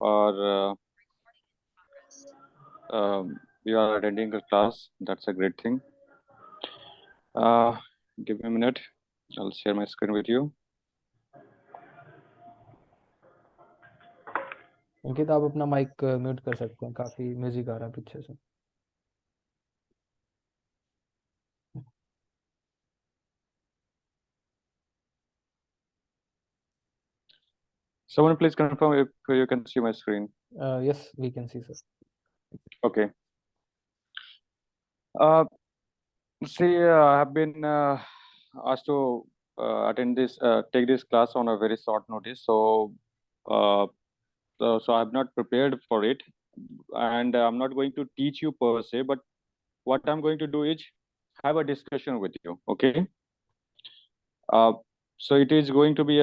or you are attending a class. That's a great thing. Uh, Give me a minute. I'll share my screen with you. अंकित, आप अपना mic mute कर सकते हैं, काफी music आ रहा है पीछे से। Someone please confirm if you can see my screen. Yes, we can see, sir. Okay. Uh, See, I have been asked to take this class on a very short notice. Uh, so I'm not prepared for it, and I'm not going to teach you per se. But what I'm going to do is have a discussion with you. Okay. Uh, so it is going to be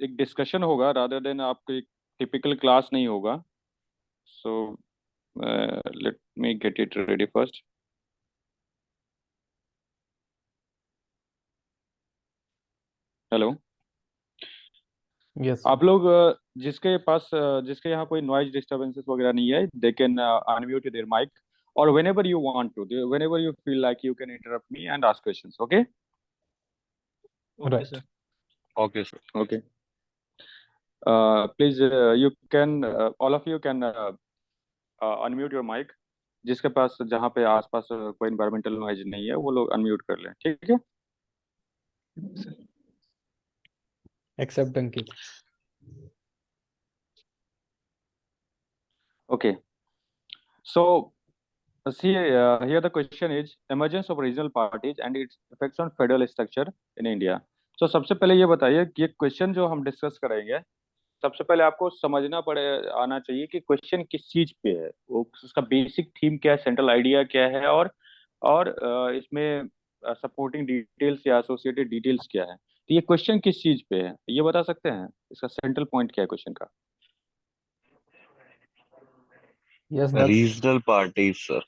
एक discussion होगा rather than आपको एक typical class नहीं होगा. So let me get it ready first. Hello. Yes, आप लोग जिसके यहाँ कोई नॉइज डिस्टरबेंसेस वगैरह नहीं है, they can unmute their mic, और whenever you want to, whenever you feel like, you can interrupt me and ask questions. Okay. okay, right, sir. Okay, sir. Okay. Please, you can all of you can unmute your mic. जिसके पास जहाँ पे आसपास कोई environmental noise नहीं है, वो लोग unmute कर लें. ठीक है. Except Ankit. Okay. So see, here the question is emergence of regional parties and its effects on federal structure in India. So सबसे पहले ये बताइए कि ये क्वेश्चन जो हम डिस्कस करेंगे, सबसे पहले आपको समझना पड़े आना चाहिए कि क्वेश्चन किस चीज पे है, वो उसका बेसिक थीम क्या है, सेंट्रल आइडिया क्या है, और इसमें सपोर्टिंग डिटेल्स या एसोसिएटेड डिटेल्स क्या है. तो ये क्वेश्चन किस चीज पे है, ये बता सकते हैं? इसका सेंट्रल पॉइंट क्या है क्वेश्चन का? Yes, that's Regional parties, sir.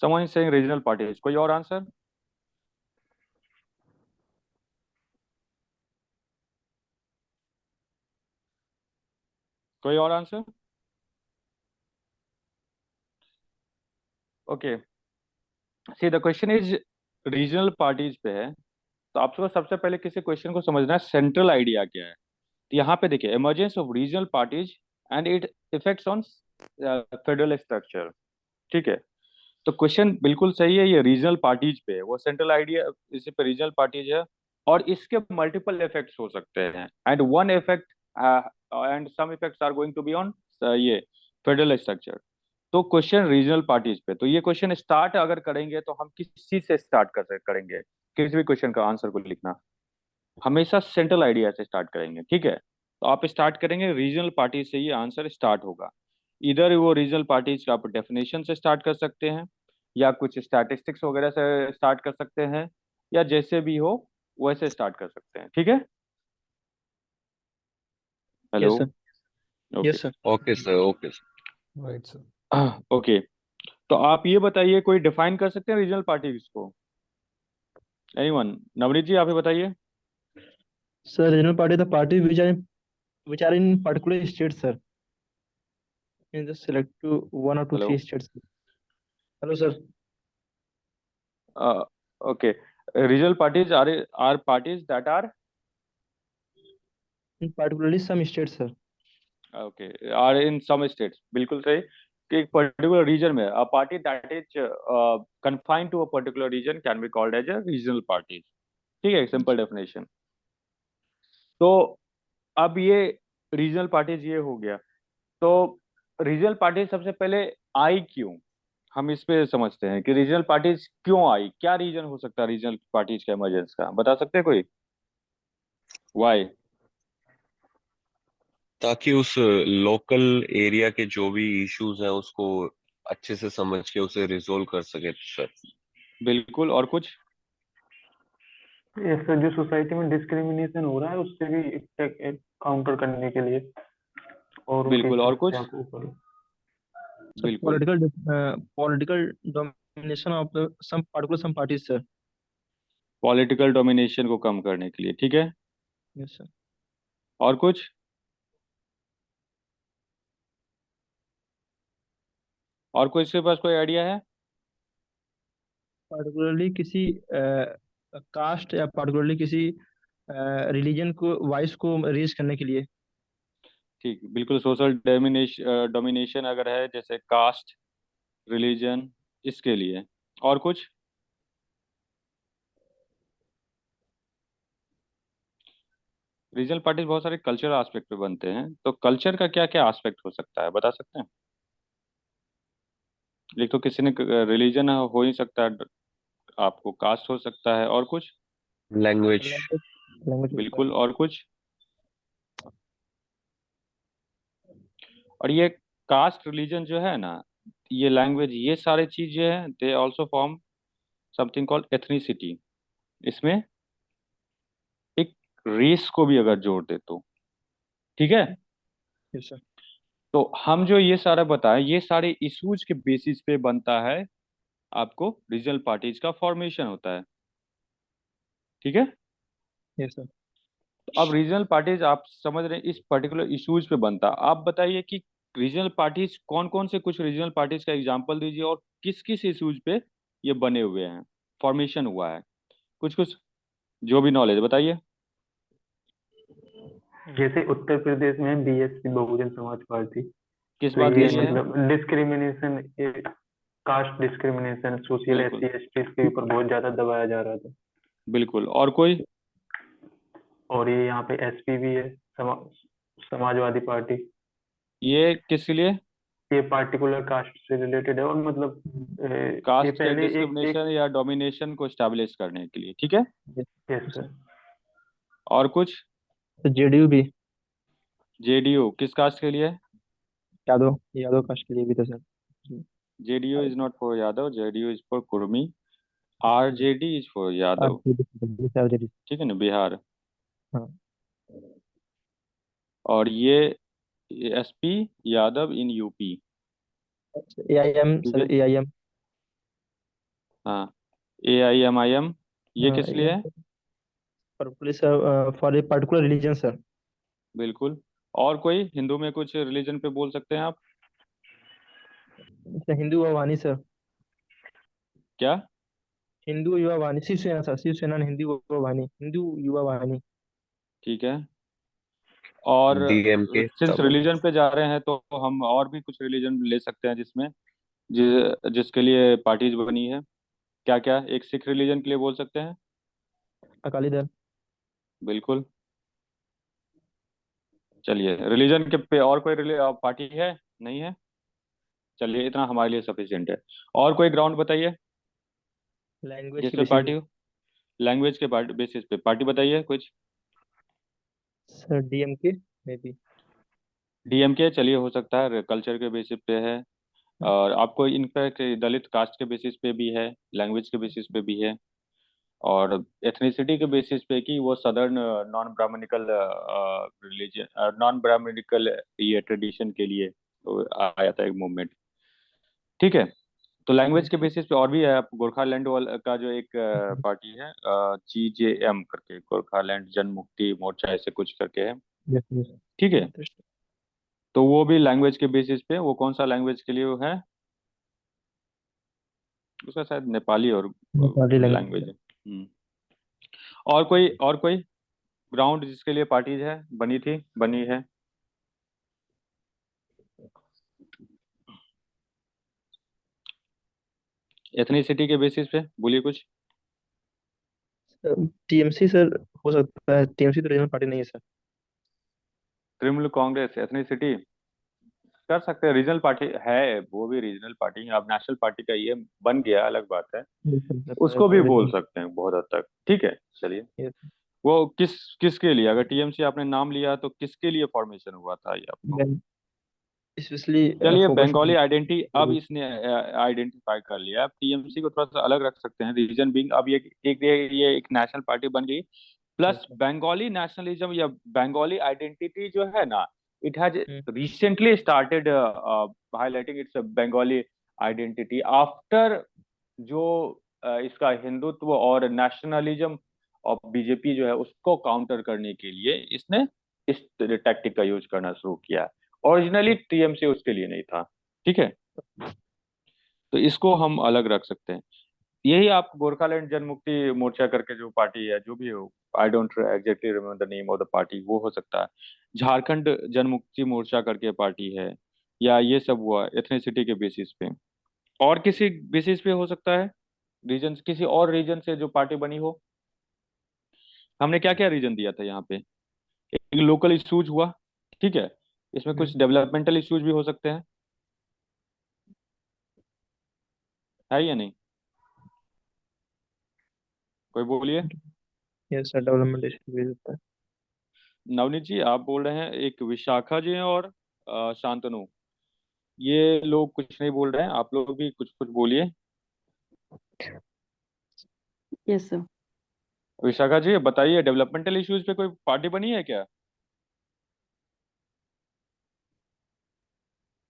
Someone is saying regional parties. कोई और आंसर? कोई और answer? Okay. See the question is regional parties पे है. तो आपको सबसे पहले किसी क्वेश्चन को समझना है सेंट्रल आइडिया क्या है. तो यहाँ पे देखिए, emergence of regional parties and it effects on federal structure. ठीक है. तो क्वेश्चन बिल्कुल सही है, ये रीजनल पार्टीज पे है, वो सेंट्रल आइडिया इसी पे रीजनल पार्टीज है, और इसके मल्टीपल इफेक्ट्स हो सकते हैं, and one effect and some effects are going to be on ये फेडरल स्ट्रक्चर. तो क्वेश्चन रीजनल पार्टीज पे, तो ये क्वेश्चन स्टार्ट अगर करेंगे तो हम किस चीज से स्टार्ट करेंगे? किसी भी क्वेश्चन का आंसर को लिखना हमेशा सेंट्रल आइडिया से स्टार्ट करेंगे. ठीक है. तो आप स्टार्ट करेंगे रीजनल पार्टीज से, ये आंसर स्टार्ट होगा. इधर वो रीजनल पार्टीज का आप डेफिनेशन से स्टार्ट कर सकते हैं, या कुछ स्टैटिस्टिक्स वगैरह से स्टार्ट कर सकते हैं, या जैसे भी हो वैसे स्टार्ट कर सकते हैं. ठीक है. Hello. Yes, sir. Okay. Yes, sir. Okay, sir. Okay, sir. right, sir. Okay. तो आप ये बताइए, कोई डिफाइन कर सकते हैं रीजनल पार्टीज को? एनीवन? नवनीत जी, आप ही बताइए. Sir, regional party, the party which are in particular states, sir. You can just select one or two, hello. three states. Hello, sir. Okay. Regional parties are parties that are In particularly some states, sir. Okay, are in some states. बिल्कुल सही. कि एक particular region में a party that is confined to a particular region can be called as a regional party. ठीक है, simple definition. तो अब ये रीजनल पार्टीज ये हो गया. तो रीजनल पार्टीज सबसे पहले आई क्यों, हम इस पे समझते हैं कि रीजनल पार्टीज क्यों आई, क्या रीजन हो सकता है रीजनल पार्टीज का इमरजेंस का, बता सकते हैं कोई? वाई? ताकि उस लोकल एरिया के जो भी इश्यूज हैं उसको अच्छे से समझ के उसे रिजोल्व कर सके, सर. बिल्कुल. और कुछ? ये सर, जो सोसाइटी में डिस्क्रिमिनेशन हो रहा है उससे भी काउंटर करने के लिए, और उनकी बिल्कुल. और कुछ? समस्या को ऊपर. So बिल्कुल. political domination of some parties, sir. Political domination को कम करने के लिए. ठीक है. Yes, sir. और कुछ? और कोई इसके पास कोई आइडिया है? पार्टिकुलरली किसी कास्ट या पार्टिकुलरली किसी रिलीजन को वॉइस को रेज करने के लिए। ठीक, बिल्कुल। सोशल डोमिनेशन अगर है, जैसे कास्ट, रिलीजन, इसके लिए। और कुछ? रीजनल पार्टीज बहुत सारे कल्चरल एस्पेक्ट पे बनते हैं, तो कल्चर का क्या क्या एस्पेक्ट हो सकता है, बता सकते हैं? एक तो किसी ने रिलीजन हो ही सकता है, आपको कास्ट हो सकता है, और कुछ? लैंग्वेज। लैंग्वेज लैंग्वेज होता है। बिल्कुल। और कुछ? और ये कास्ट, रिलीजन जो है ना, ये लैंग्वेज, ये सारे चीजें हैं, they also form something called ethnicity. इसमें एक रेस को भी अगर जोड़ दे तो, ठीक है। Yes sir. तो हम जो ये सारा बताएं, ये सारे इश्यूज के बेसिस पे बनता है, आपको रीजनल पार्टीज का फॉर्मेशन होता है, ठीक है। Yes sir. तो अब रीजनल पार्टीज आप समझ रहे हैं, इस पर्टिकुलर इश्यूज पे बनता है। आप बताइए कि रीजनल पार्टीज कौन कौन से, कुछ रीजनल पार्टीज का एग्जांपल दीजिए, और किस किस इश्यूज पे ये बने हुए हैं, फॉर्मेशन हुआ है, कुछ कुछ जो भी नॉलेज बताइए। जैसे उत्तर प्रदेश में बीएसपी, बहुजन समाज पार्टी, किस तो बात ये के लिए है? मतलब डिस्क्रिमिनेशन, कास्ट डिस्क्रिमिनेशन, सोशल बिल्कुल, एससी एसटी के ऊपर बहुत ज्यादा दबाया जा रहा था। बिल्कुल। और कोई? और ये यहाँ पे एसपी भी है, समाजवादी पार्टी। ये किसके लिए? ये पार्टिकुलर कास्ट से रिलेटेड है, और मतलब ये कास्ट के पहले एक डिस्क्रिमिनेशन एक या डोमिनेशन को स्टैब्लिश करने के लिए, ठीक है। Yes sir. और कुछ? तो जेडीयू भी। जेडीयू किस कास्ट के लिए? यादव यादव कास्ट के लिए भी था sir. JDU is not for Yadav, JDU is for Kurmi, RJD is for Yadav, RJD. ठीक है ना, बिहार। हाँ। और ये SP Yadav in UP, AIM ठीक सर, है। एआईएम। हाँ, AIMIM, ये हाँ किस लिए एआईएम है? For police, for a particular religion sir. बिल्कुल। और कोई हिंदू में कुछ रिलीजन पे बोल सकते हैं आप? हिंदू युवा वाहिनी सर। क्या? हिंदू युवा वाहिनी, शिवसेना सर, शिवसेना ने हिंदू युवा वाहिनी, हिंदू युवा वाहिनी। ठीक है। और डीएमके सिंस तमिल। रिलीजन पे जा रहे हैं, तो हम और भी कुछ रिलीजन ले सकते हैं, जिसमें जिसके लिए पार्टीज बनी है। क्या क्या? एक सिख रिलीजन के लिए बोल सकते हैं। अकाली दल। बिल्कुल। चलिए, रिलीजन के पे और कोई पार्टी है? नहीं है। चलिए, इतना हमारे लिए सफिशिएंट है। और कोई ग्राउंड बताइए लैंग्वेज जिस के पे बेसिस पार्टी हो। लैंग्वेज के बेसिस पे पार्टी बताइए कुछ। सर, डीएमके में भी। डीएमके, चलिए, हो सकता है, कल्चर के बेसिस पे है। और आपको इनफैक्ट दलित कास्ट के बेसिस पे भी है, लैंग्वेज के बेसिस पे भी है, और एथनिसिटी के बेसिस पे कि वो southern non Brahmanical religion, non Brahmanical ये ट्रेडिशन के लिए तो आया था एक मूवमेंट, ठीक है। तो लैंग्वेज के बेसिस पे और भी है। आप गोरखालैंड वाला का जो एक पार्टी है, GJM करके, गोरखालैंड जन मुक्ति मोर्चा, ऐसे कुछ करके है, यस यस। ठीक है। तो वो भी लैंग्वेज के बेसिस पे, वो कौन सा लैंग्वेज के लिए वो है, उसका शायद नेपाली और नेपाली लैंग्वेज लैंग्वेज। है। और कोई ग्राउंड जिसके लिए पार्टीज है, बनी थी, बनी है? एथनिसिटी के बेसिस पे बोलिए कुछ। टीएमसी सर, हो सकता है। टीएमसी तो रीजनल पार्टी नहीं है सर। तृणमूल कांग्रेस एथनिसिटी कर सकते हैं, रीजनल पार्टी है, वो भी रीजनल पार्टी है। अब नेशनल पार्टी का ये बन गया, अलग बात है, बिल्कुल उसको भी बोल सर। सकते हैं बहुत हद तक, ठीक है। चलिए, वो किसके लिए, अगर टीएमसी आपने नाम लिया, तो किसके लिए फॉर्मेशन हुआ था ये आपको? स्पेशली चलिए, फोकस। बंगाली आइडेंटिटी अब इसने आइडेंटिफाई कर लिया। अब टीएमसी को थोड़ा सा अलग रख सकते हैं, रीजन बिंग अब ये एक नेशनल पार्टी बन गई, प्लस बंगाली नेशनलिज्म या बंगाली आइडेंटिटी जो है ना, it has recently started highlighting it's Bengali identity after जो इसका हिंदुत्व और नेशनलिज्म और बीजेपी जो है उसको काउंटर करने के लिए इसने इस टैक्टिक का यूज करना शुरू किया। ओरिजिनली टीएमसी उसके लिए नहीं था, ठीक है। तो इसको हम अलग रख सकते हैं। यही आप गोरखालैंड जनमुक्ति मोर्चा करके जो पार्टी है, जो भी हो, I don't exactly remember the name of the party, वो हो सकता है। झारखंड जनमुक्ति मोर्चा करके पार्टी है, या ये सब हुआ एथनिसिटी के बेसिस पे। और किसी बेसिस पे हो सकता है, रीजन, किसी और रीजन से जो पार्टी बनी हो। हमने क्या क्या रीजन दिया था यहाँ पे? एक लोकल इश्यूज हुआ, ठीक है, इसमें कुछ डेवलपमेंटल इश्यूज भी हो सकते हैं, है या नहीं? कोई बोलिए। यस सर, डेवलपमेंट इशू भी होता है। नवनीत जी आप बोल रहे हैं, एक विशाखा जी हैं, और शांतनु, ये लोग कुछ नहीं बोल रहे हैं, आप लोग भी कुछ कुछ बोलिए। Yes sir. विशाखा जी बताइए, डेवलपमेंटल इश्यूज पे कोई पार्टी बनी है क्या?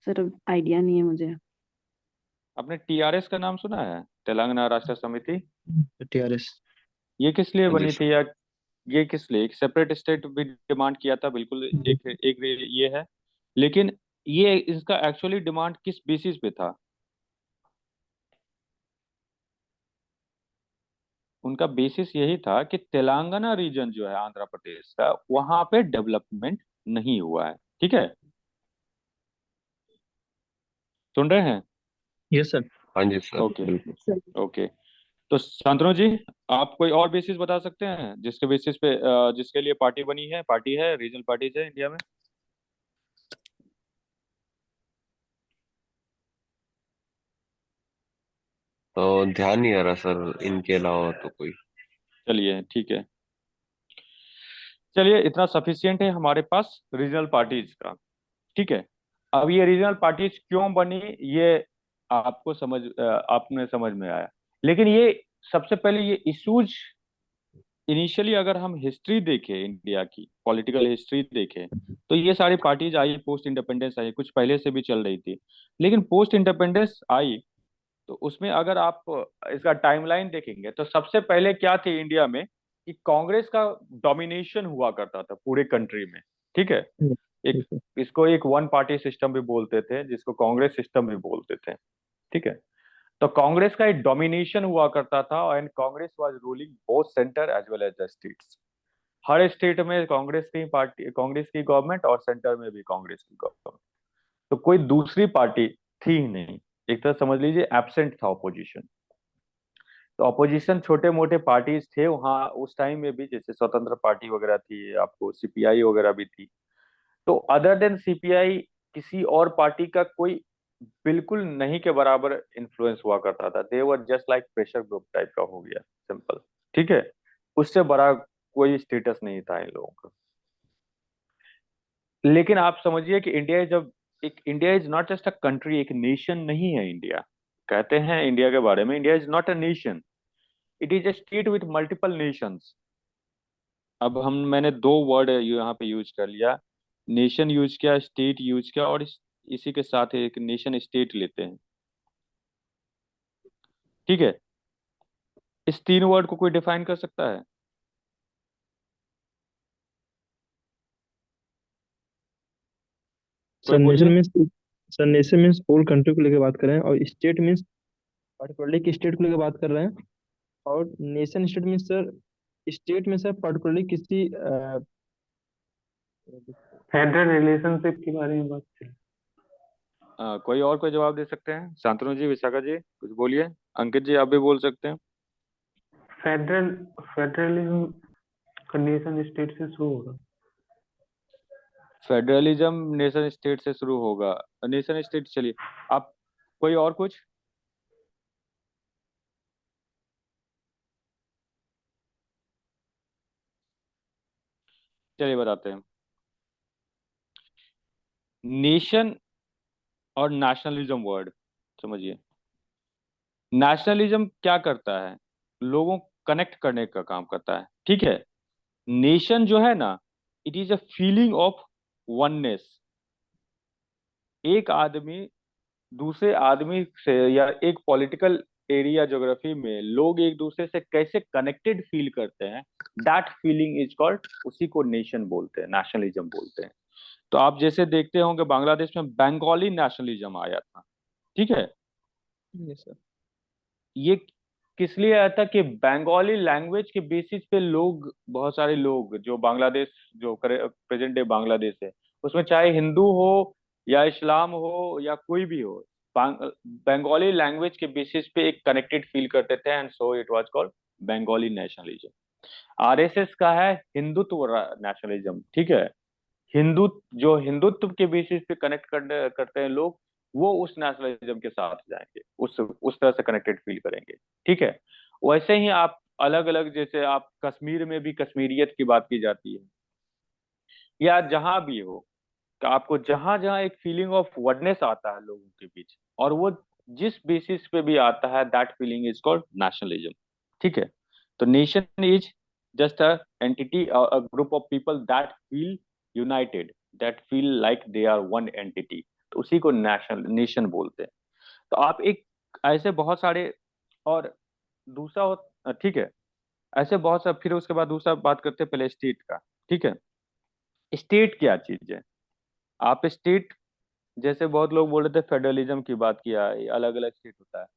सर आइडिया नहीं है मुझे। आपने टीआरएस का नाम सुना है, तेलंगाना राष्ट्र समिति? टीआरएस। ये किस लिए हाँ जी बनी सर। थी, या ये किस लिए? एक सेपरेट स्टेट भी डिमांड किया था, बिल्कुल, एक ये है, लेकिन ये इसका एक्चुअली डिमांड किस बेसिस पे था? उनका बेसिस यही था कि तेलंगाना रीजन जो है आंध्र प्रदेश का, वहां पे डेवलपमेंट नहीं हुआ है, ठीक है? सुन रहे हैं? Yes sir. हाँ जी सर, ओके। बिल्कुल। सर ओके, तो शांतनु जी, आप कोई और बेसिस बता सकते हैं जिसके बेसिस पे जिसके लिए पार्टी बनी है, पार्टी है, रीजनल पार्टीज है इंडिया में? तो ध्यान नहीं आ रहा सर, इनके अलावा तो कोई। चलिए ठीक है, चलिए इतना सफिशियंट है हमारे पास रीजनल पार्टीज का, ठीक है। अब ये रीजनल पार्टीज क्यों बनी, ये आपको आपने समझ में आया, लेकिन ये सबसे पहले ये इश्यूज, इनिशियली अगर हम हिस्ट्री देखें, इंडिया की पॉलिटिकल हिस्ट्री देखें, तो ये सारी पार्टीज आई पोस्ट इंडिपेंडेंस आई, कुछ पहले से भी चल रही थी, लेकिन पोस्ट इंडिपेंडेंस आई तो उसमें अगर आप इसका टाइमलाइन देखेंगे तो सबसे पहले क्या थी इंडिया में, कि कांग्रेस का डोमिनेशन हुआ करता था पूरे कंट्री में, ठीक है। एक, ठीक है। इसको एक वन पार्टी सिस्टम भी बोलते थे, जिसको कांग्रेस सिस्टम भी बोलते थे, ठीक है। तो कांग्रेस का एक डोमिनेशन हुआ करता था, and Congress was ruling both centre as well as the states. हर स्टेट में कांग्रेस की पार्टी, कांग्रेस की गवर्नमेंट, और सेंटर में भी कांग्रेस की गवर्नमेंट। तो कोई दूसरी पार्टी थी ही नहीं, एक तरह समझ लीजिए एब्सेंट था ऑपोजिशन। तो ऑपोजिशन छोटे मोटे पार्टीज थे वहाँ उस टाइम में भी, जैसे स्वतंत्र पार्टी वगैरह थी, आपको सीपीआई वगैरह भी थी। तो अदर देन सीपीआई किसी और पार्टी का कोई बिल्कुल नहीं के बराबर इन्फ्लुएंस हुआ करता था, they were just like pressure group type का हो गया, सिंपल, ठीक है। उससे बड़ा कोई स्टेटस नहीं था इन लोगों का। लेकिन आप समझिए कि इंडिया इज जब एक, India is not just a country, एक नेशन नहीं है इंडिया। कहते हैं इंडिया के बारे में, India is not a nation, it is a state with multiple Nations. अब मैंने दो वर्ड यहाँ पे यूज कर लिया, नेशन यूज किया, स्टेट यूज किया, और इसी के साथ एक नेशन स्टेट लेते हैं, ठीक है। इस तीन वर्ड को कोई डिफाइन कर सकता है? कोई सर नेशन बोलिए। Means, sir nation means whole country को लेकर बात कर रहे हैं, और स्टेट मीन्स पर्टिकुलरली किस स्टेट को लेकर बात कर रहे हैं। और nation state means sir, state में सर पर्टिकुलरली किसी फेडरल रिलेशनशिप के बारे में बात चल। कोई और कोई जवाब दे सकते हैं? शांतनु जी, विशाखा जी कुछ बोलिए, अंकित जी आप भी बोल सकते हैं। फेडरल फेडरलिज्म का नेशन स्टेट से शुरू होगा। फेडरलिज्म नेशन स्टेट से शुरू होगा, नेशन स्टेट, चलिए आप, कोई और कुछ? चलिए बताते हैं। नेशन और नेशनलिज्म वर्ड समझिए। नेशनलिज्म क्या करता है, लोगों को कनेक्ट करने का काम करता है, ठीक है। नेशन जो है ना, it is a feeling of oneness. एक आदमी दूसरे आदमी से, या एक पॉलिटिकल एरिया ज्योग्राफी में लोग एक दूसरे से कैसे कनेक्टेड फील करते हैं, दैट फीलिंग इज कॉल्ड, उसी को नेशन बोलते हैं, नेशनलिज्म बोलते हैं। तो आप जैसे देखते होंगे बांग्लादेश में बंगाली नेशनलिज्म आया था, ठीक है। Yes sir. ये किस लिए आया था कि बंगाली लैंग्वेज के बेसिस पे लोग, बहुत सारे लोग जो बांग्लादेश, जो प्रेजेंट डे बांग्लादेश है, उसमें चाहे हिंदू हो या इस्लाम हो या कोई भी हो, बंगाली लैंग्वेज के बेसिस पे एक कनेक्टेड फील करते थे, and so it was called Bengali nationalism. RSS का है हिंदुत्व नेशनलिज्म, ठीक है। हिंदू, जो हिंदुत्व के बेसिस पे कनेक्ट करते हैं लोग, वो उस नेशनलिज्म के साथ जाएंगे, उस तरह से कनेक्टेड फील करेंगे, ठीक है। वैसे ही आप अलग अलग, जैसे आप कश्मीर में भी कश्मीरियत की बात की जाती है, या जहां भी हो, कि आपको जहां जहां एक फीलिंग ऑफ वननेस आता है लोगों के बीच, और वो जिस बेसिस पे भी आता है, that feeling is called nationalism, ठीक है। तो nation is just a entity, a group of people that feel united, that feel like they are one entity, तो उसी को नेशनल नेशन बोलते हैं। तो आप एक ऐसे बहुत सारे, और दूसरा ठीक है, ऐसे बहुत सा, फिर उसके बाद दूसरा बात करते हैं पहले स्टेट का, ठीक है। स्टेट क्या चीज है? आप स्टेट, जैसे बहुत लोग बोल रहे थे फेडरलिज्म की बात किया, अलग अलग स्टेट होता है।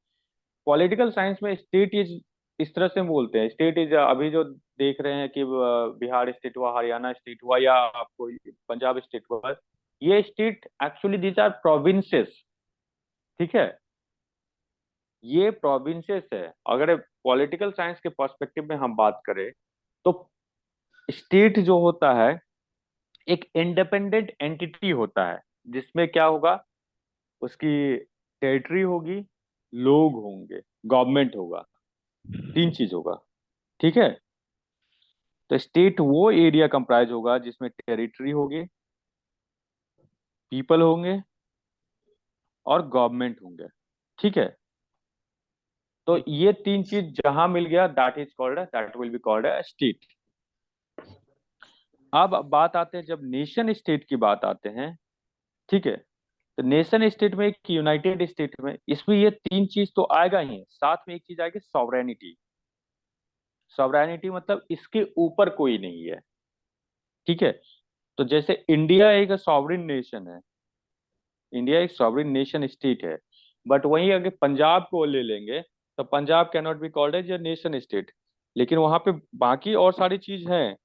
पॉलिटिकल साइंस में स्टेट इज, इस तरह से बोलते हैं, स्टेट इज, अभी जो देख रहे हैं कि बिहार स्टेट हुआ, हरियाणा स्टेट हुआ, या आपको पंजाब स्टेट हुआ, ये state actually these are provinces, ठीक है। ये प्रोविंसेस है। अगर पॉलिटिकल साइंस के पर्सपेक्टिव में हम बात करें, तो स्टेट जो होता है एक इंडिपेंडेंट एंटिटी होता है, जिसमें क्या होगा, उसकी टेरिटरी होगी, लोग होंगे, गवर्नमेंट होगा, तीन चीज होगा, ठीक है। तो स्टेट वो एरिया कंप्राइज होगा जिसमें टेरिटरी होगी, पीपल होंगे, और गवर्नमेंट होंगे, ठीक है। तो ये तीन चीज जहां मिल गया, that will be called a state. अब बात आते हैं, जब नेशन स्टेट की बात आते हैं, ठीक है, तो नेशन स्टेट में, एक यूनाइटेड स्टेट में, इसमें ये तीन चीज तो आएगा ही, साथ में एक चीज आएगी सॉवरेनिटी। सॉवरेनिटी मतलब इसके ऊपर कोई नहीं है, ठीक है। तो जैसे इंडिया एक सॉवरेन नेशन है, इंडिया एक सॉवरेन नेशन स्टेट है, बट वहीं अगर पंजाब को ले लेंगे, तो Punjab can not be called as a nation state, लेकिन वहां पे बाकी और सारी चीज हैं,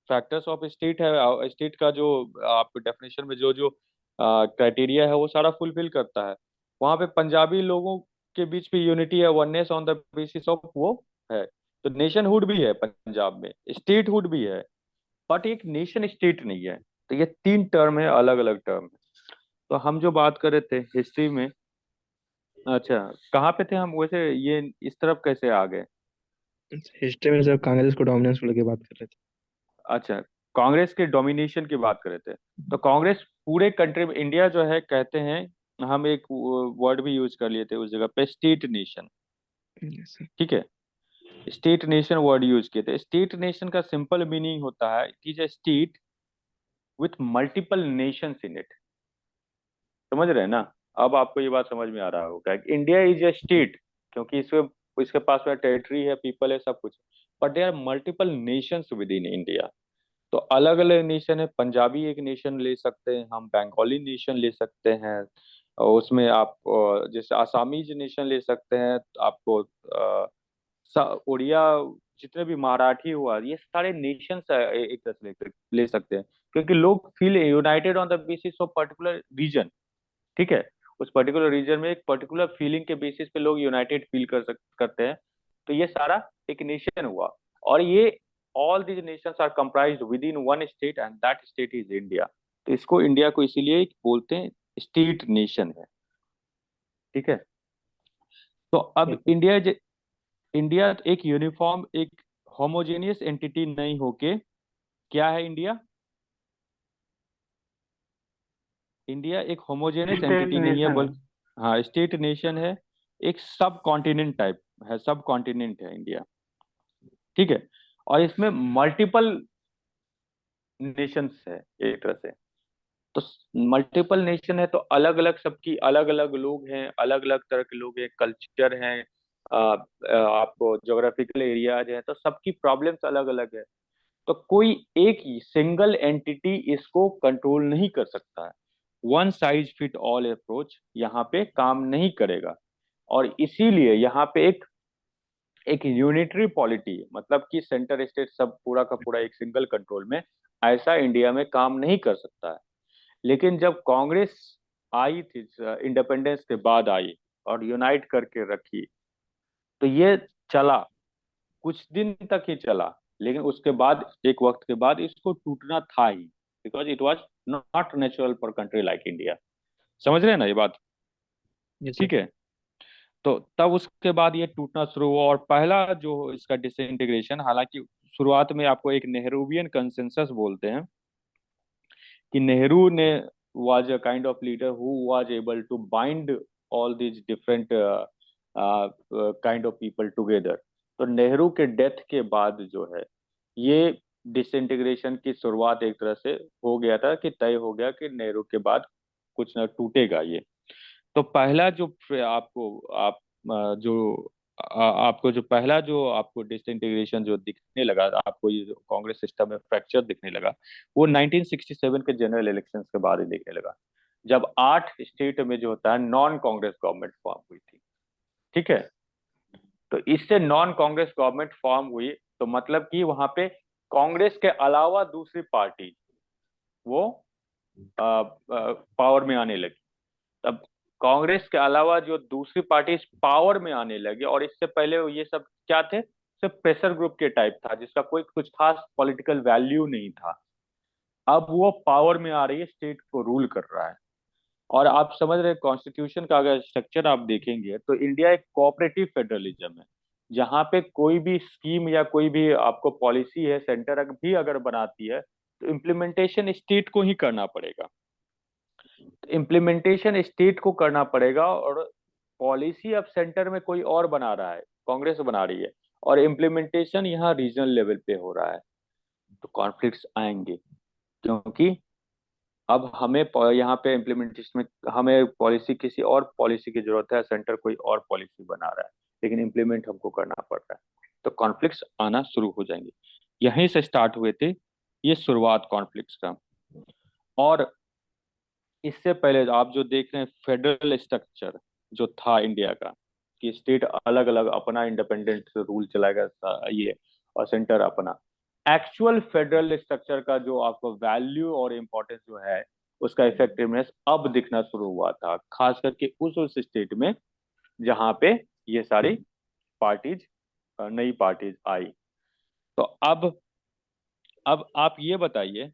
फैक्टर्स ऑफ स्टेट है, स्टेट का जो आप डेफिनेशन में जो जो क्राइटेरिया है वो सारा फुलफिल करता है। वहां पे पंजाबी लोगों के बीच भी यूनिटी है, oneness on the basis of वो है। तो नेशनहुड भी है पंजाब में, स्टेटहुड भी है, बट एक नेशन स्टेट नहीं है। तो ये तीन टर्म है, अलग अलग टर्म है। तो हम जो बात कर रहे थे हिस्ट्री में, अच्छा कहाँ पे थे हम वैसे, ये इस तरफ कैसे आ गए? हिस्ट्री में सर कांग्रेस को डोमिनेंस को लेके बात कर रहे थे। अच्छा, कांग्रेस के डोमिनेशन की बात कर रहे थे। तो कांग्रेस पूरे कंट्री में, इंडिया जो है, कहते हैं, हम एक वर्ड भी यूज कर लिए थे उस जगह पे, स्टेट नेशन, यस सर। ठीक है। स्टेट नेशन वर्ड यूज किए थे। स्टेट नेशन का सिंपल मीनिंग होता है, it is a state with multiple Nations in it. समझ रहे हैं ना? अब आपको ये बात समझ में आ रहा होगा कि इंडिया इज ए स्टेट, क्योंकि इसके पास में टेरिटरी है, पीपल है, सब कुछ, but there are multiple nations within India. तो अलग अलग नेशन है, पंजाबी एक नेशन ले सकते हैं हम, बंगाली नेशन ले सकते हैं, और उसमें आप जैसे आसामीज नेशन ले सकते हैं, आपको उड़िया, जितने भी मराठी हुआ, ये सारे नेशंस एक तरह से ले सकते हैं, क्योंकि लोग feel united on the basis of particular region, ठीक है। उस पर्टिकुलर रीजन में एक पर्टिकुलर फीलिंग के बेसिस पे लोग यूनाइटेड फील करते हैं। तो ये सारा एक नेशन हुआ, और ये all these nations are comprised within one state, and that state is India. तो इसको, इंडिया को इसीलिए बोलते हैं स्टेट नेशन है, ठीक है। तो अब इंडिया एक यूनिफॉर्म, एक होमोजेनियस एंटिटी नहीं होके क्या है इंडिया? इंडिया एक होमोजेनियस स्टेट एंटिटी नहीं है, नेशन है। बल्कि हाँ स्टेट नेशन है, एक सब कॉन्टिनेंट टाइप है, सब कॉन्टिनेंट है इंडिया, ठीक है। और इसमें मल्टीपल नेशंस है एक तरह से। तो मल्टीपल नेशन है, तो अलग अलग, सबकी अलग अलग लोग हैं, अलग अलग तरह के लोग हैं, कल्चर हैं, आपको जोग्राफिकल एरियाज है, तो सबकी प्रॉब्लम्स अलग अलग है। तो कोई एक सिंगल एंटिटी इसको कंट्रोल नहीं कर सकता है। One size fit all approach यहाँ पे काम नहीं करेगा। और इसीलिए यहाँ पे एक यूनिटरी पॉलिटी, मतलब कि सेंटर स्टेट सब पूरा का पूरा एक सिंगल कंट्रोल में, ऐसा इंडिया में काम नहीं कर सकता है। लेकिन जब कांग्रेस आई थी, इंडिपेंडेंस के बाद आई और यूनाइट करके रखी, तो ये चला, कुछ दिन तक ही चला, लेकिन उसके बाद एक वक्त के बाद इसको टूटना था ही, because it was not natural for country like India. समझ रहे हैं ना ये बात? यस ठीक सर। है। तो तब उसके बाद ये टूटना शुरू हुआ, और पहला जो इसका डिसइंटीग्रेशन, हालांकि शुरुआत में आपको एक नेहरूवियन कंसेंसस बोलते हैं कि नेहरू ने was a kind of leader who was able to bind all these different kind of people together। तो नेहरू के डेथ के बाद जो है ये डिसइंटीग्रेशन की शुरुआत एक तरह से हो गया था, कि तय हो गया कि नेहरू के बाद कुछ ना टूटेगा ये। तो पहला जो आपको जो पहला जो आपको डिसइंटीग्रेशन जो दिखने लगा, आपको ये जो कांग्रेस सिस्टम में फ्रैक्चर दिखने लगा, वो 1967 के जनरल इलेक्शंस के बाद ही दिखने लगा, जब 8 स्टेट में जो होता है नॉन कांग्रेस गवर्नमेंट फॉर्म हुई थी। ठीक है। तो इससे नॉन कांग्रेस गवर्नमेंट फॉर्म हुई, तो मतलब कि वहां पे कांग्रेस के अलावा दूसरी पार्टी वो पावर में आने लगी। तब कांग्रेस के अलावा जो दूसरी पार्टी पावर में आने लगी, और इससे पहले ये सब क्या थे, सिर्फ प्रेशर ग्रुप के टाइप था, जिसका कोई कुछ खास पॉलिटिकल वैल्यू नहीं था। अब वो पावर में आ रही है, स्टेट को रूल कर रहा है। और आप समझ रहे, कॉन्स्टिट्यूशन का अगर स्ट्रक्चर आप देखेंगे तो इंडिया एक कोऑपरेटिव फेडरलिज्म है, जहां पे कोई भी स्कीम या कोई भी आपको पॉलिसी है, सेंटर भी अगर बनाती है तो इम्प्लीमेंटेशन स्टेट को ही करना पड़ेगा। इम्प्लीमेंटेशन स्टेट को करना पड़ेगा, और पॉलिसी अब सेंटर में कोई और बना रहा है, कांग्रेस बना रही है, और इम्प्लीमेंटेशन यहाँ रीजनल लेवल पे हो रहा है। तो कॉन्फ्लिक्ट्स आएंगे, क्योंकि अब हमें यहाँ पे इम्प्लीमेंटेशन में हमें पॉलिसी, किसी और पॉलिसी की जरूरत है, सेंटर कोई और पॉलिसी बना रहा है, लेकिन इम्प्लीमेंट हमको करना पड़ रहा है, तो कॉन्फ्लिक्ट्स आना शुरू हो जाएंगे। यहीं से स्टार्ट हुए थे ये शुरुआत कॉन्फ्लिक्ट्स का। और इससे पहले आप जो देख रहे हैं फेडरल स्ट्रक्चर जो था इंडिया का, कि स्टेट अलग अलग अपना इंडिपेंडेंट रूल चलाएगा ये, और सेंटर अपना, एक्चुअल फेडरल स्ट्रक्चर का जो आपको वैल्यू और इम्पोर्टेंस जो है, उसका इफेक्टिवनेस अब दिखना शुरू हुआ था, खास करके उस स्टेट में जहां पे ये सारी पार्टीज, नई पार्टीज आई। तो अब आप ये बताइए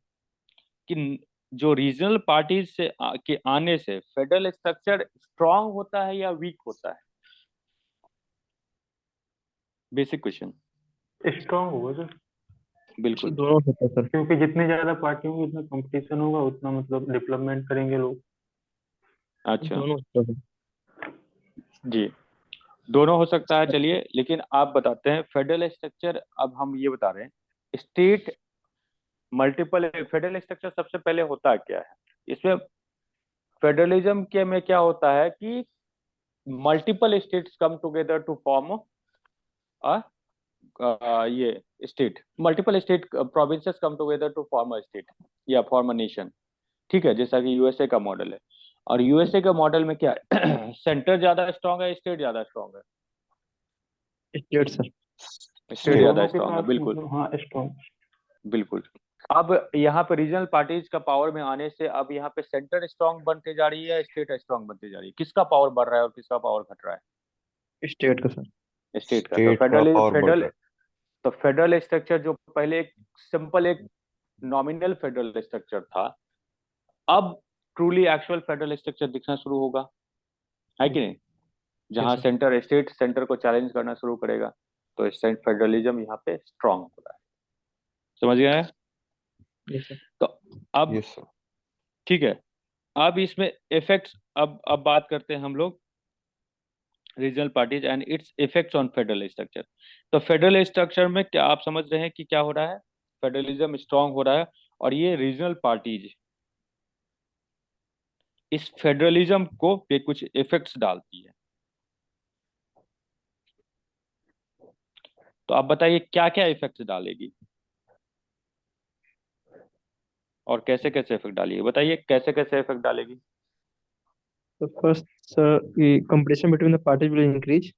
कि जो रीजनल पार्टीज के आने से फेडरल स्ट्रक्चर स्ट्रांग होता है या वीक होता है? Basic question. स्ट्रांग होगा सर, बिल्कुल। दोनों होता है सर। क्योंकि जितनी ज्यादा पार्टी होंगी उतना कंपटीशन होगा, उतना मतलब डेवलपमेंट करेंगे लोग। अच्छा दोनों होता है। जी, दोनों हो सकता है। चलिए, लेकिन आप बताते हैं फेडरल स्ट्रक्चर, अब हम ये बता रहे हैं स्टेट मल्टीपल, फेडरल स्ट्रक्चर सबसे पहले होता क्या है इसमें? फेडरलिज्म के में क्या होता है कि multiple states come together to form a ये state, multiple state provinces come together to form a state या फॉर्म अ नेशन। ठीक है, जैसा कि यूएसए का मॉडल है। और यूएसए का मॉडल में क्या है सेंटर ज्यादा स्ट्रांग है, स्टेट ज्यादा स्ट्रांग है? State sir. स्टेट ज्यादा दोनों के स्ट्रांग है, पास बिल्कुल मतलब हाँ स्ट्रांग। बिल्कुल। अब यहाँ पे रीजनल पार्टीज का पावर में आने से अब यहाँ पे सेंटर स्ट्रांग बनते जा रही है, स्टेट स्ट्रांग बनते जा रही है, किसका पावर बढ़ रहा है और किसका पावर घट रहा स्टेट का सर। है? स्टेट का। तो स्टेट का पावर बढ़ फेडरल रहा है। तो फेडरल स्ट्रक्चर जो पहले एक सिंपल एक नॉमिनल फेडरल स्ट्रक्चर था, अब ट्रूली एक्चुअल फेडरल स्ट्रक्चर दिखना शुरू होगा, है कि नहीं? जहां सर। सेंटर, स्टेट सेंटर को चैलेंज करना शुरू करेगा, तो स्टेट फेडरलिज्म यहाँ पे स्ट्रांग हो रहा है। समझ गया है? Yes sir. तो अब यस सर। ठीक है, अब इसमें इफेक्ट्स, अब बात करते हैं हम लोग regional parties and it's effects on federal structure. तो फेडरल स्ट्रक्चर में क्या आप समझ रहे हैं कि क्या हो रहा है? फेडरलिज्म स्ट्रांग हो रहा है, और ये रीजनल पार्टीज इस फेडरलिज्म को पे कुछ इफेक्ट्स डालती है। तो आप बताइए क्या क्या इफेक्ट्स डालेगी और कैसे कैसे इफेक्ट डालेगी? बताइए कैसे कैसे इफेक्ट डालेगी। So first, sir, the competition between the parties will increase.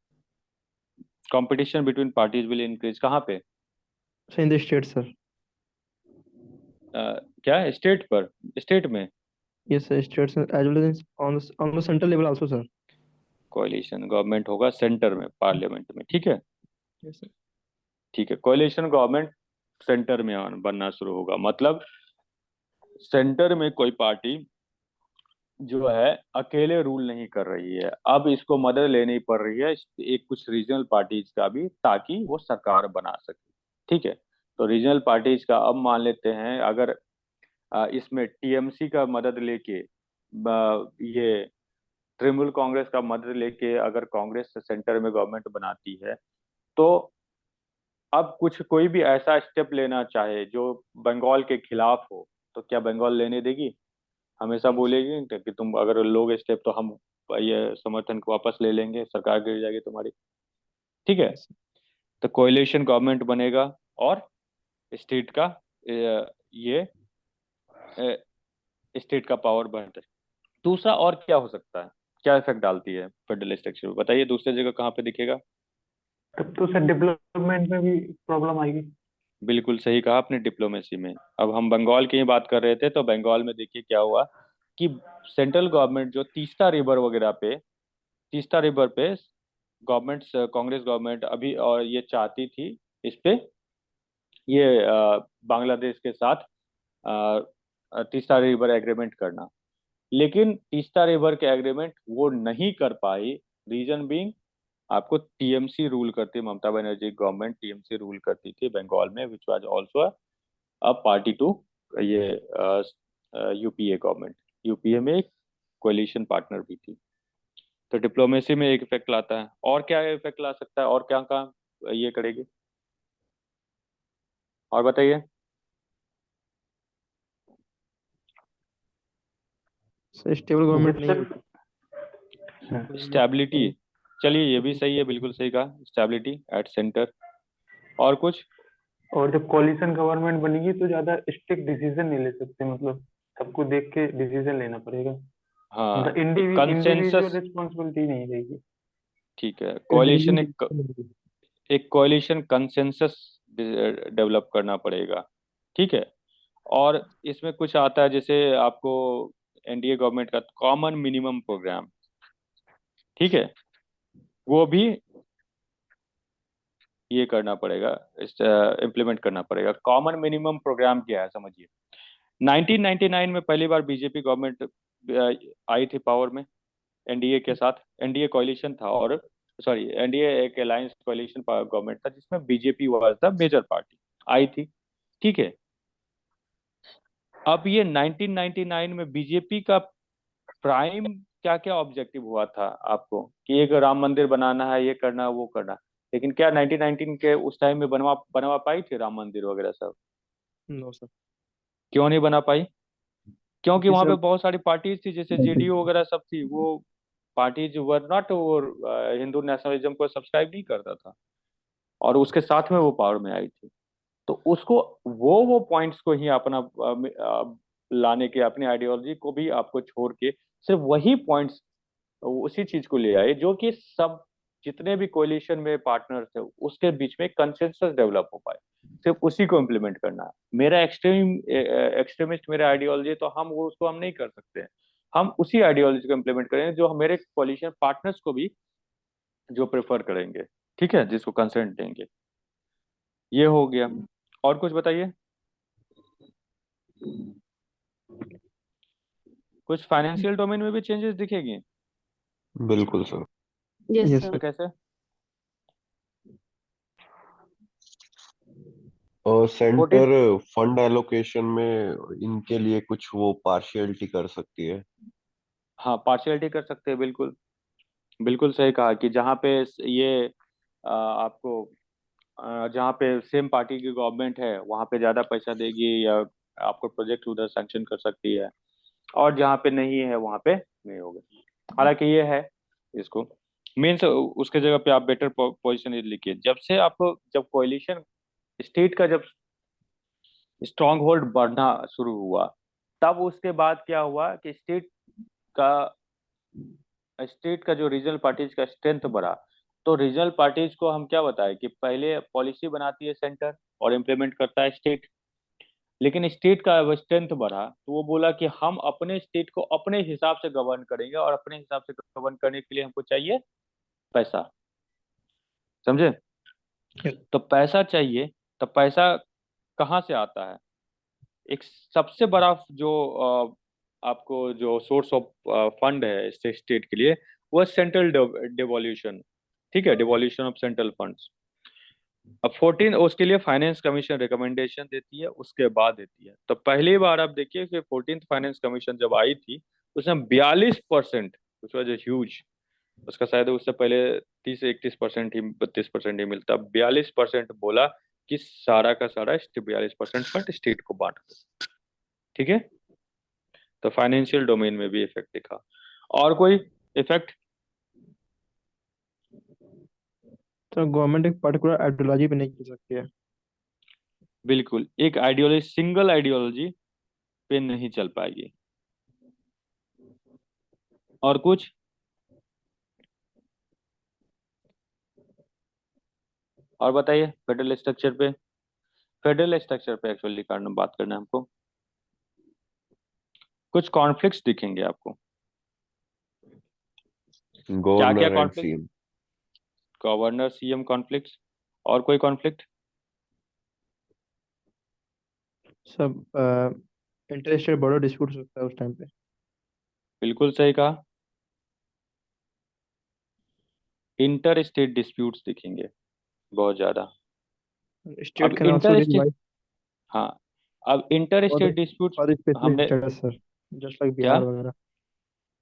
Competition between parties will increase कहाँ पे? So in the state, sir. क्या स्टेट पर? स्टेट में Yes, sir. States as well as on the central level also, sir. कोalition government होगा centre में, parliament में, ठीक है। Yes, sir. ठीक है, कोalition गवर्नमेंट सेंटर में बनना शुरू होगा, मतलब सेंटर में कोई पार्टी जो है अकेले रूल नहीं कर रही है, अब इसको मदद लेनी पड़ रही है एक कुछ रीजनल पार्टीज का भी, ताकि वो सरकार बना सके। ठीक है, तो रीजनल पार्टीज का अब मान लेते हैं, अगर इसमें टीएमसी का मदद लेके ये तृणमूल कांग्रेस का मदद लेके अगर कांग्रेस सेंटर में गवर्नमेंट बनाती है, तो अब कुछ कोई भी ऐसा स्टेप लेना चाहे जो बंगाल के खिलाफ हो, तो क्या बंगाल लेने देगी? हमेशा बोलेगी कि तुम अगर लोगे स्टेप तो हम ये समर्थन को वापस ले लेंगे, सरकार गिर जाएगी तुम्हारी। ठीक है, तो कोएलिशन गवर्नमेंट बनेगा और स्टेट का ये स्टेट का पावर बढ़ता है। दूसरा और क्या हो सकता है, क्या इफेक्ट डालती है फेडरल स्ट्रक्चर में, बताइए दूसरी जगह कहाँ पे दिखेगा? तब तो सर डेवलपमेंट में भी प्रॉब्लम आएगी। बिल्कुल सही कहा आपने, डिप्लोमेसी में। अब हम बंगाल की ही बात कर रहे थे, तो बंगाल में देखिए क्या हुआ कि सेंट्रल गवर्नमेंट जो तीस्ता रिवर वगैरह पे, तीस्ता रिवर पे गवर्नमेंट, कांग्रेस गवर्नमेंट अभी और ये चाहती थी इस पे ये बांग्लादेश के साथ तीस्ता रिवर एग्रीमेंट करना, लेकिन तीस्ता रिवर के एग्रीमेंट वो नहीं कर पाई। रीजन बीइंग, आपको टीएमसी रूल करती, Mamata Banerjee government TMC rule करती थी बंगाल में, which was also a party to ये यूपीए गवर्नमेंट, यूपीए में एक कोलिशन पार्टनर भी थी। तो डिप्लोमेसी में एक इफेक्ट लाता है, और क्या इफेक्ट ला सकता है, और क्या काम ये करेगी, और बताइए। So stable government नहीं सर होगी। स्टेबिलिटी, चलिए ये भी सही है, बिल्कुल सही कहा, स्टेबिलिटी एट सेंटर। और कुछ? और जब कॉलिशन गवर्नमेंट बनेगी तो ज्यादा स्ट्रिक्ट डिसीजन नहीं ले सकते, मतलब सबको देख के डिसीजन लेना पड़ेगा, हाँ, मतलब कंसेंसस, इंडिविजुअल रिस्पॉन्सिबिलिटी नहीं रहेगी। ठीक है, कोलिशन एक कोलिशन कंसेंसस डेवलप करना पड़ेगा। ठीक है, और इसमें कुछ आता है जैसे आपको एनडीए गवर्नमेंट का कॉमन मिनिमम प्रोग्राम, ठीक है, वो भी ये करना पड़ेगा, इम्प्लीमेंट करना पड़ेगा। कॉमन मिनिमम प्रोग्राम क्या है समझिए। 1999 में पहली बार बीजेपी गवर्नमेंट आई थी पावर में एनडीए के साथ, एनडीए कोalition था, और सॉरी एनडीए एक अलायंस कोalition गवर्नमेंट था जिसमें BJP was the major party आई थी। ठीक है, अब ये 1999 में बीजेपी का प्राइम क्या क्या ऑब्जेक्टिव हुआ था आपको, कि एक राम मंदिर बनाना है, ये करना है, वो करना, लेकिन क्या 1919 के उस टाइम में बनवा बनवा पाई थी राम मंदिर वगैरह सब? No sir. क्यों नहीं बना पाई? क्योंकि जी वहां पे सर। बहुत सारी पार्टीज थी, जैसे जेडीयू वगैरह सब थी, वो पार्टीज वर नॉट, वो हिंदू नेशनलिज्म को सब्सक्राइब नहीं करता था, और उसके साथ में वो पावर में आई थी। तो उसको वो पॉइंट्स को ही अपना लाने के, अपनी आइडियोलॉजी को भी आपको छोड़ के सिर्फ वही पॉइंट्स, उसी चीज को ले आए जो कि सब जितने भी कोलिशन में पार्टनर थे उसके बीच में कंसेंसस डेवलप हो पाए, सिर्फ उसी को इम्प्लीमेंट करना है। मेरा एक्सट्रीमिस्ट मेरा आइडियोलॉजी, तो हम वो उसको हम नहीं कर सकते हैं, हम उसी आइडियोलॉजी को इम्प्लीमेंट करेंगे जो मेरे कोलिशन पार्टनर्स को भी जो प्रेफर करेंगे, ठीक है, जिसको कंसेंट देंगे। ये हो गया, और कुछ बताइए। कुछ फाइनेंशियल डोमेन में भी चेंजेस दिखेगी? बिल्कुल sir. Yes Yes, sir. sir. कैसे? और 14 सेंटर फंड एलोकेशन में इनके लिए कुछ वो पार्शियलिटी कर सकती है। हाँ, पार्शियलिटी कर सकते हैं, बिल्कुल बिल्कुल सही कहा, कि जहाँ पे ये आपको जहाँ पे सेम पार्टी की गवर्नमेंट है वहाँ पे ज़्यादा पैसा देगी, या आपको प्रोजेक्ट उधर सैंक्शन कर सकती है, और जहाँ पे नहीं है वहाँ पे नहीं होगा। हालांकि ये है, इसको मीन्स उसके जगह पे आप बेटर पोजीशन लिखिए। जब से आपको, जब कोalition स्टेट का जब स्ट्रॉन्ग होल्ड बढ़ना शुरू हुआ, तब उसके बाद क्या हुआ कि स्टेट का स्टेट का जो रीजनल पार्टीज का स्ट्रेंथ बढ़ा, तो रीजनल पार्टीज को हम क्या बताएं कि पहले पॉलिसी बनाती है सेंटर और इम्प्लीमेंट करता है स्टेट, लेकिन स्टेट का अब स्ट्रेंथ बढ़ा तो वो बोला कि हम अपने स्टेट को अपने हिसाब से गवर्न करेंगे, और अपने हिसाब से गवर्न करने के लिए हमको चाहिए पैसा। समझे? तो पैसा चाहिए, तो पैसा कहाँ से आता है? एक सबसे बड़ा जो आपको जो सोर्स ऑफ फंड है स्टेट के लिए, वो सेंट्रल डिवॉल्यूशन। ठीक है, डिवॉल्यूशन ऑफ सेंट्रल फंड्स। अब 14 उसके लिए फाइनेंस कमीशन रिकमेंडेशन देती है, उसके बाद देती है। तो पहली बार आप देखिए कि 14th फाइनेंस कमीशन जब आई थी, उसने 42%, which was a ह्यूज, उसका शायद उससे पहले 30-31% ही 32% ही मिलता, 42% बोला कि सारा का सारा 42% फंड स्टेट को बांट दो। ठीक है, तो फाइनेंशियल डोमेन में भी इफेक्ट दिखा। और कोई इफेक्ट? तो गवर्नमेंट एक पर्टिकुलर आइडियोलॉजी पे नहीं कर सकती है। बिल्कुल, एक आइडियोलॉजी, सिंगल आइडियोलॉजी पे नहीं चल पाएगी। और कुछ? और बताइए फेडरल स्ट्रक्चर पे। फेडरल स्ट्रक्चर पे एक्चुअली करना बात करना है हमको। कुछ कॉन्फ्लिक्ट्स दिखेंगे आपको। क्या क्या governor and conflict? CM. Governor CM conflicts. और कोई कॉन्फ्लिक्ट? सब इंटर स्टेट बॉर्डर डिस्प्यूट हो सकता है उस टाइम पे। बिल्कुल सही कहा, इंटर स्टेट डिस्प्यूट्स दिखेंगे बहुत ज्यादा। स्टेट अब can also inter state, revive हाँ, अब inter for state disputes for special हमने स्टेटस सर, जस्ट लाइक क्या? बिहार वगैरह।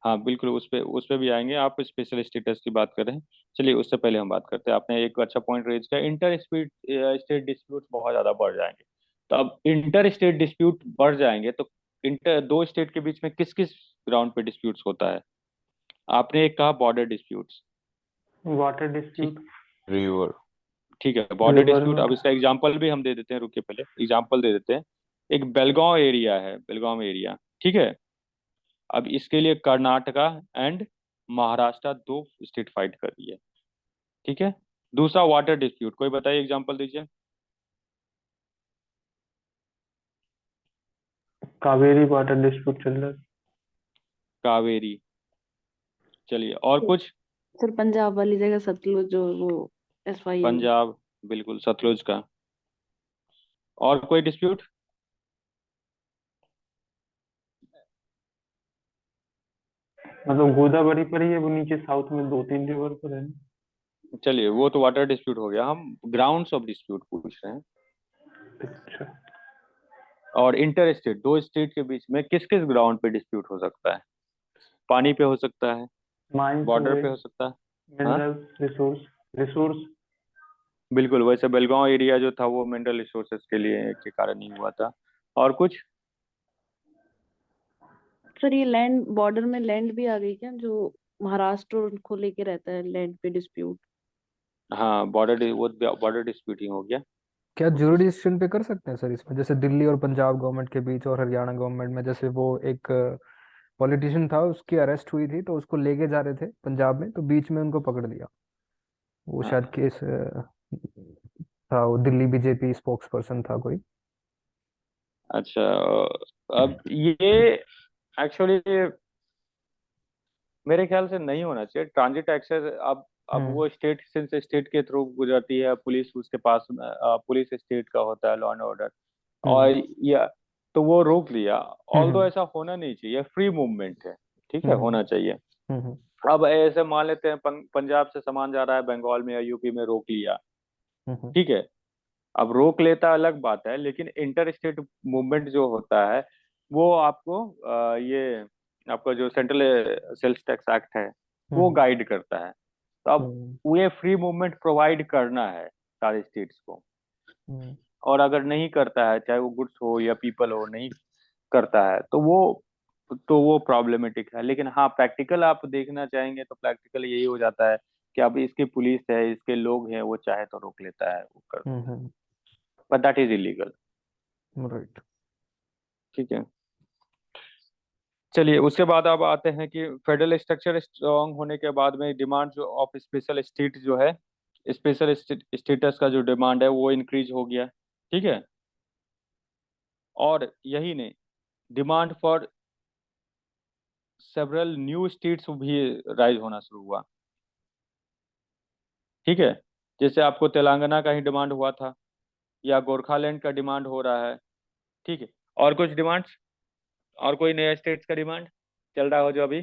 हाँ बिल्कुल, उस पे भी आएंगे। आप स्पेशल स्टेटस की बात कर रहे हैं, चलिए उससे पहले हम बात करते हैं। आपने एक अच्छा पॉइंट रेज किया, इंटर स्टेट डिस्प्यूट बहुत ज्यादा बढ़ जाएंगे। तो अब इंटर स्टेट डिस्प्यूट बढ़ जाएंगे तो इंटर दो स्टेट के बीच में किस किस ग्राउंड पे डिस्प्यूट्स होता है? आपने एक कहा बॉर्डर डिस्प्यूट्स। वाटर ठीक, डिस्प्यूट। रिवर। ठीक है, बॉर्डर रिवर डिस्प्यूट। में। अब इसका एग्जांपल भी हम दे देते हैं, रुकिए पहले एग्जांपल दे देते हैं। एक बेलगांव एरिया है, बेलगांव एरिया, ठीक है। अब इसके लिए कर्नाटका एंड महाराष्ट्र दो स्टेट फाइट कर रही है, ठीक है। दूसरा वाटर डिस्प्यूट, कोई बताइए एग्जांपल दीजिए। कावेरी वाटर डिस्प्यूट चल रहा है। कावेरी, चलिए और कुछ? सर पंजाब वाली जगह सतलुज जो वो SYL। पंजाब, बिल्कुल सतलुज का। और कोई डिस्प्यूट? मतलब गोदावरी पर ही है, वो नीचे साउथ में 2-3 रिवर पर है ना। चलिए वो तो वाटर डिस्प्यूट हो गया, हम ग्राउंड्स ऑफ डिस्प्यूट पूछ रहे हैं। अच्छा। और इंटर स्टेट, दो स्टेट के बीच में किस किस ग्राउंड पे डिस्प्यूट हो सकता है? पानी पे हो सकता है, माइंस हो बॉर्डर गए, पे हो सकता है। हाँ मिनरल्स, रिसोर्स। रिसोर्स। बिल्कुल, वैसे बेलगांव एरिया जो था वो मिनरल रिसोर्सेज के लिए के कारण ही हुआ था। और कुछ? सर ये लैंड बॉर्डर में लैंड भी आ गई क्या, जो महाराष्ट्र उनको लेके रहता है लैंड पे डिस्प्यूट। हाँ वो बॉर्डर डिस्प्यूट ही हो गया। क्या जुरिडिक्शन पे कर सकते हैं सर इसमें, जैसे दिल्ली और पंजाब गवर्नमेंट के बीच और हरियाणा गवर्नमेंट में? जैसे वो एक पॉलिटिशियन था, उसकी अरेस्ट हुई थी तो उसको लेके जा रहे थे पंजाब में, तो बीच में उनको पकड़ लिया। वो शायद हाँ, केस था, वो दिल्ली बीजेपी स्पोक्स पर्सन था कोई। अच्छा। अब ये एक्चुअली मेरे ख्याल से नहीं होना चाहिए ट्रांजिट एक्सेस। अब हम्म वो स्टेट से स्टेट के थ्रू गुजरती है, पुलिस उसके पास पुलिस स्टेट का होता है, लॉ एंड ऑर्डर। हम्म और या तो वो रोक लिया। ऑल्दो हम्म ऐसा होना नहीं चाहिए, फ्री मूवमेंट है, ठीक है, हम्म होना चाहिए। हम्म अब ऐसे मान लेते हैं पंजाब से सामान जा रहा है बंगाल में या यूपी में, रोक लिया, हम्म ठीक है। अब रोक लेता अलग बात है, लेकिन इंटर स्टेट मूवमेंट जो होता है वो आपको ये आपका जो सेंट्रल सेल्स टैक्स एक्ट है वो हम्म गाइड करता है। तो अब हम्म ये फ्री मूवमेंट प्रोवाइड करना है सारे स्टेट्स को। हम्म और अगर नहीं करता है, चाहे वो गुड्स हो या पीपल हो, नहीं करता है तो वो प्रॉब्लमेटिक है। लेकिन हाँ, प्रैक्टिकल आप देखना चाहेंगे तो प्रैक्टिकल यही हो जाता है कि अब इसकी पुलिस है, इसके लोग हैं, वो चाहे तो रोक लेता है, वो कर, but that is illegal. Right. ठीक है। चलिए उसके बाद अब आते हैं कि फेडरल स्ट्रक्चर स्ट्रांग होने के बाद में डिमांड जो ऑफ स्पेशल स्टेट जो है, स्पेशल स्टेटस का जो डिमांड है वो इंक्रीज हो गया। ठीक है। और यही नहीं, demand for several new states भी राइज होना शुरू हुआ। ठीक है। जैसे आपको तेलंगाना का ही डिमांड हुआ था, या गोरखालैंड का डिमांड हो रहा है। ठीक है। और कुछ डिमांड्स, और कोई नया स्टेट्स का डिमांड चल रहा हो जो अभी?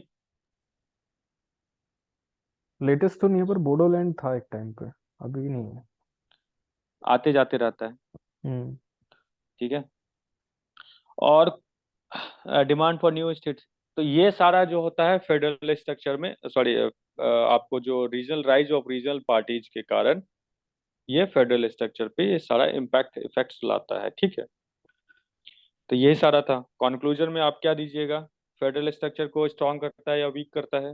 लेटेस्ट तो नहीं है, पर बोडोलैंड था एक टाइम पे, अभी नहीं है। आते जाते रहता है। हम्म। ठीक है। और डिमांड फॉर न्यू स्टेट्स, तो ये सारा जो होता है फेडरल स्ट्रक्चर में, सॉरी, आपको जो regional rise of regional parties के कारण ये फेडरल स्ट्रक्चर पे ये सारा इम्पैक्ट इफेक्ट्स लाता है। ठीक है। तो यही सारा था। कंक्लूजन में आप क्या दीजिएगा? फेडरल स्ट्रक्चर को स्ट्रांग करता है या वीक करता है?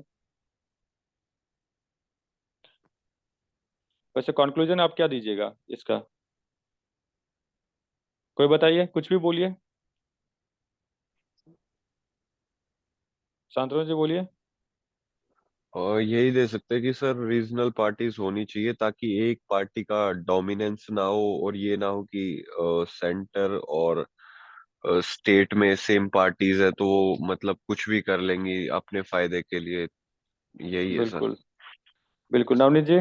वैसे कंक्लूजन आप क्या दीजिएगा इसका? कोई बताइए, कुछ भी बोलिए। शांतनु जी बोलिए। और यही दे सकते हैं कि सर रीजनल पार्टीज होनी चाहिए ताकि एक पार्टी का डोमिनेंस ना हो, और ये ना हो कि सेंटर और स्टेट में सेम पार्टीज है तो वो मतलब कुछ भी कर लेंगी अपने फायदे के लिए। यही है सर। बिल्कुल बिल्कुल। नवनीत जी।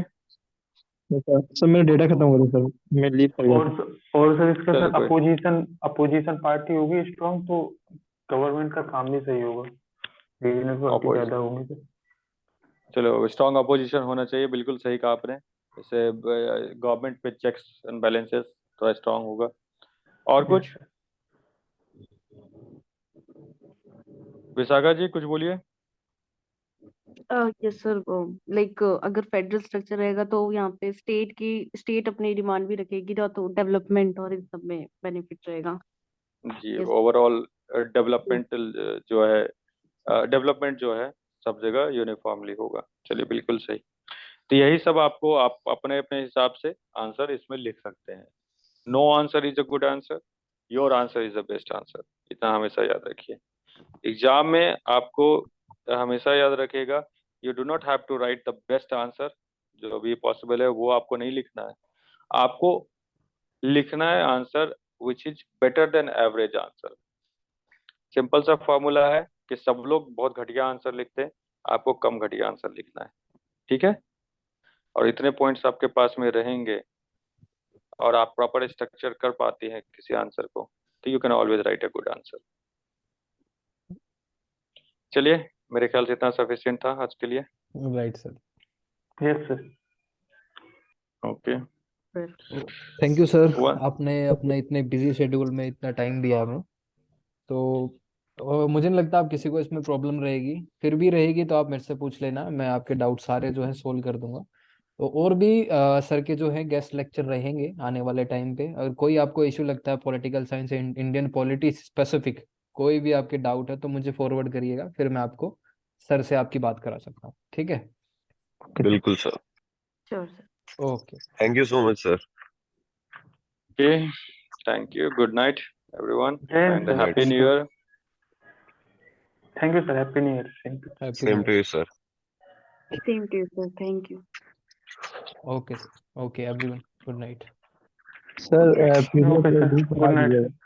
सर मेरा डेटा खत्म हो गया सर, मैं लीव पर गया और था। और सर इसका चलो सर कोई, अपोजिशन अपोजिशन पार्टी होगी स्ट्रांग तो गवर्नमेंट का काम भी सही होगा, रीजनल पार्टी अपोज ज्यादा होंगी तो। चलो स्ट्रांग अपोजिशन होना चाहिए, बिल्कुल सही कहा आपने। इससे गवर्नमेंट पे चेक्स एंड बैलेंसेस थोड़ा स्ट्रांग होगा। और यस कुछ? विशाखा जी कुछ बोलिए। यस सर, लाइक अगर फेडरल स्ट्रक्चर रहेगा तो यहाँ पे स्टेट अपनी डिमांड भी रखेगी ना, तो डेवलपमेंट और इन सब में बेनिफिट रहेगा। जी यस। ओवरऑल डेवलपमेंटल जो है, डेवलपमेंट जो है सब जगह यूनिफॉर्मली होगा। चलिए बिल्कुल सही। तो यही सब आपको आप अपने अपने हिसाब से आंसर इसमें लिख सकते हैं। No answer is a good answer, your answer is the best answer, इतना हमेशा याद रखिए। एग्जाम में आपको हमेशा याद रखिएगा, you do not have to write the best answer, जो भी पॉसिबल है वो आपको नहीं लिखना है। आपको लिखना है answer which is better than average answer. Simple सा फॉर्मूला है कि सब लोग बहुत घटिया आंसर लिखते हैं, आपको कम घटिया आंसर लिखना है। ठीक है। और इतने पॉइंट्स आपके पास में रहेंगे और आप प्रॉपर स्ट्रक्चर कर पाती हैं किसी आंसर को, तो you can always right a good answer. चलिए, मेरे ख्याल से इतना सफिशिएंट था आज के लिए। Right sir. Yes sir. Okay. Thank you sir, one. आपने अपने इतने बिजी शेड्यूल में इतना टाइम दिया हमें। तो मुझे नहीं लगता आप किसी को इसमें प्रॉब्लम रहेगी, फिर भी रहेगी तो आप मेरे से पूछ लेना, मैं आपके डाउट सारे जो है सोल्व कर दूंगा। तो और भी सर के जो है गेस्ट लेक्चर रहेंगे आने वाले टाइम पे, अगर कोई आपको इशू लगता है political science Indian polity specific, कोई भी आपके डाउट है तो मुझे फॉरवर्ड करिएगा, फिर मैं आपको सर से आपकी बात करा सकता हूँ। ठीक है। बिल्कुल sir. Sure sir. Okay. Thank you so much sir. Okay, thank you, good night everyone जय हिंद and sir, happy thank new you. Year. Thank you sir, happy new year, thank you. Happy same new to year. You sir. Same to you sir, thank you. Okay sir. Okay everyone, good night. Sir okay PDF sir, group good बना night दीजिएगा। Sir.